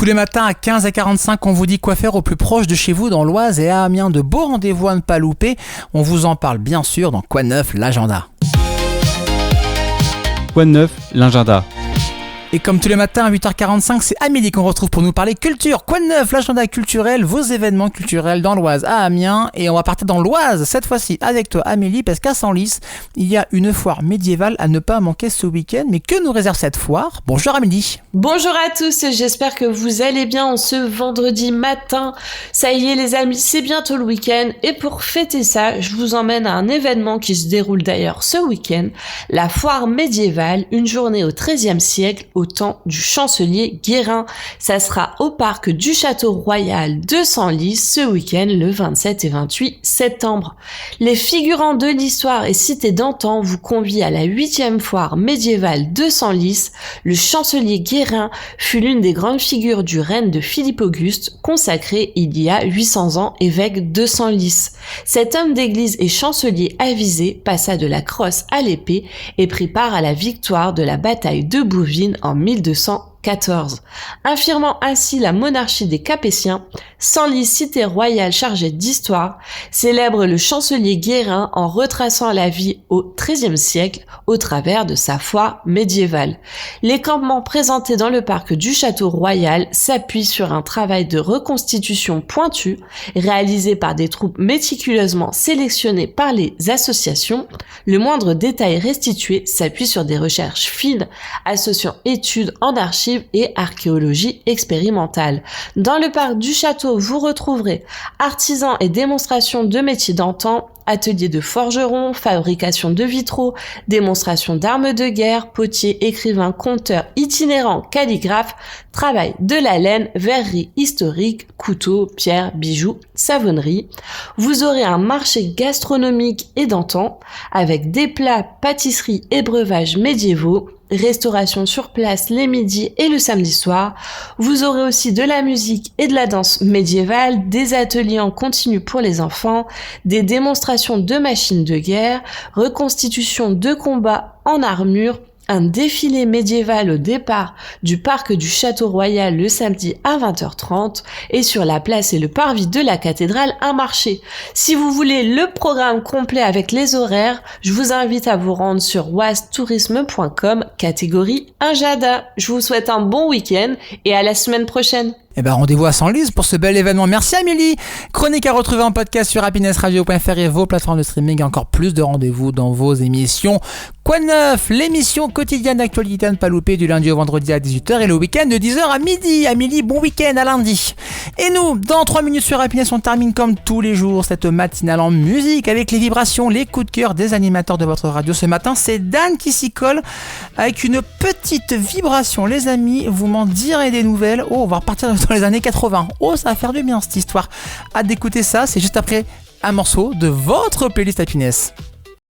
Tous les matins à 15h45, on vous dit quoi faire au plus proche de chez vous dans l'Oise et à Amiens. De beaux rendez-vous à ne pas louper. On vous en parle bien sûr dans Quoi de neuf, l'agenda. Quoi de neuf, l'agenda. Et comme tous les matins à 8h45, c'est Amélie qu'on retrouve pour nous parler culture. Quoi de neuf, l'agenda culturel, vos événements culturels dans l'Oise à Amiens. Et on va partir dans l'Oise cette fois-ci avec toi Amélie, parce qu'à Senlis, il y a une foire médiévale à ne pas manquer ce week-end. Mais que nous réserve cette foire ? Bonjour Amélie. Bonjour à tous, j'espère que vous allez bien en ce vendredi matin. Ça y est les amis, c'est bientôt le week-end. Et pour fêter ça, je vous emmène à un événement qui se déroule d'ailleurs ce week-end. La foire médiévale, une journée au XIIIe siècle, au temps du chancelier Guérin. Ça sera au parc du Château Royal de Senlis ce week-end le 27 et 28 septembre. Les figurants de l'histoire et cités d'antan vous convient à la 8e foire médiévale de Senlis. Le chancelier Guérin fut l'une des grandes figures du règne de Philippe Auguste, consacré il y a 800 ans évêque de Senlis. Cet homme d'église et chancelier avisé passa de la crosse à l'épée et prit part à la victoire de la bataille de Bouvines en 1214. Infirmant ainsi la monarchie des Capétiens, Senlis, cité royale chargée d'histoire, célèbre le chancelier Guérin en retraçant la vie au XIIIe siècle au travers de sa foire médiévale. Les campements présentés dans le parc du Château Royal s'appuient sur un travail de reconstitution pointu réalisé par des troupes méticuleusement sélectionnées par les associations. Le moindre détail restitué s'appuie sur des recherches fines associant études en archives et archéologie expérimentale. Dans le parc du château, vous retrouverez artisans et démonstrations de métiers d'antan, ateliers de forgerons, fabrication de vitraux, démonstration d'armes de guerre, potiers, écrivains, conteurs, itinérants, calligraphes, travail de la laine, verrerie historique, couteaux, pierres, bijoux, savonnerie. Vous aurez un marché gastronomique et d'antan avec des plats, pâtisseries et breuvages médiévaux, restauration sur place les midis et le samedi soir. Vous aurez aussi de la musique et de la danse médiévale, des ateliers en continu pour les enfants, des démonstrations de machines de guerre, reconstitution de combats en armure, un défilé médiéval au départ du parc du Château Royal le samedi à 20h30 et sur la place et le parvis de la cathédrale un marché. Si vous voulez le programme complet avec les horaires, je vous invite à vous rendre sur oasetourisme.com catégorie Agenda. Je vous souhaite un bon week-end et à la semaine prochaine. Rendez-vous à Senlis pour ce bel événement. Merci Amélie. Chronique à retrouver en podcast sur happinessradio.fr et vos plateformes de streaming. Et encore plus de rendez-vous dans vos émissions. Quoi de neuf, l'émission quotidienne d'actualité à ne pas louper du lundi au vendredi à 18h et le week-end de 10h à midi. Amélie, bon week-end à lundi. Et nous, dans 3 minutes sur Happiness, on termine comme tous les jours cette matinale en musique avec les vibrations, les coups de cœur des animateurs de votre radio. Ce matin, c'est Dan qui s'y colle avec une petite vibration. Les amis, vous m'en direz des nouvelles. On va repartir dans les années 80. Ça va faire du bien cette histoire. Hâte d'écouter ça, c'est juste après un morceau de votre playlist Happiness.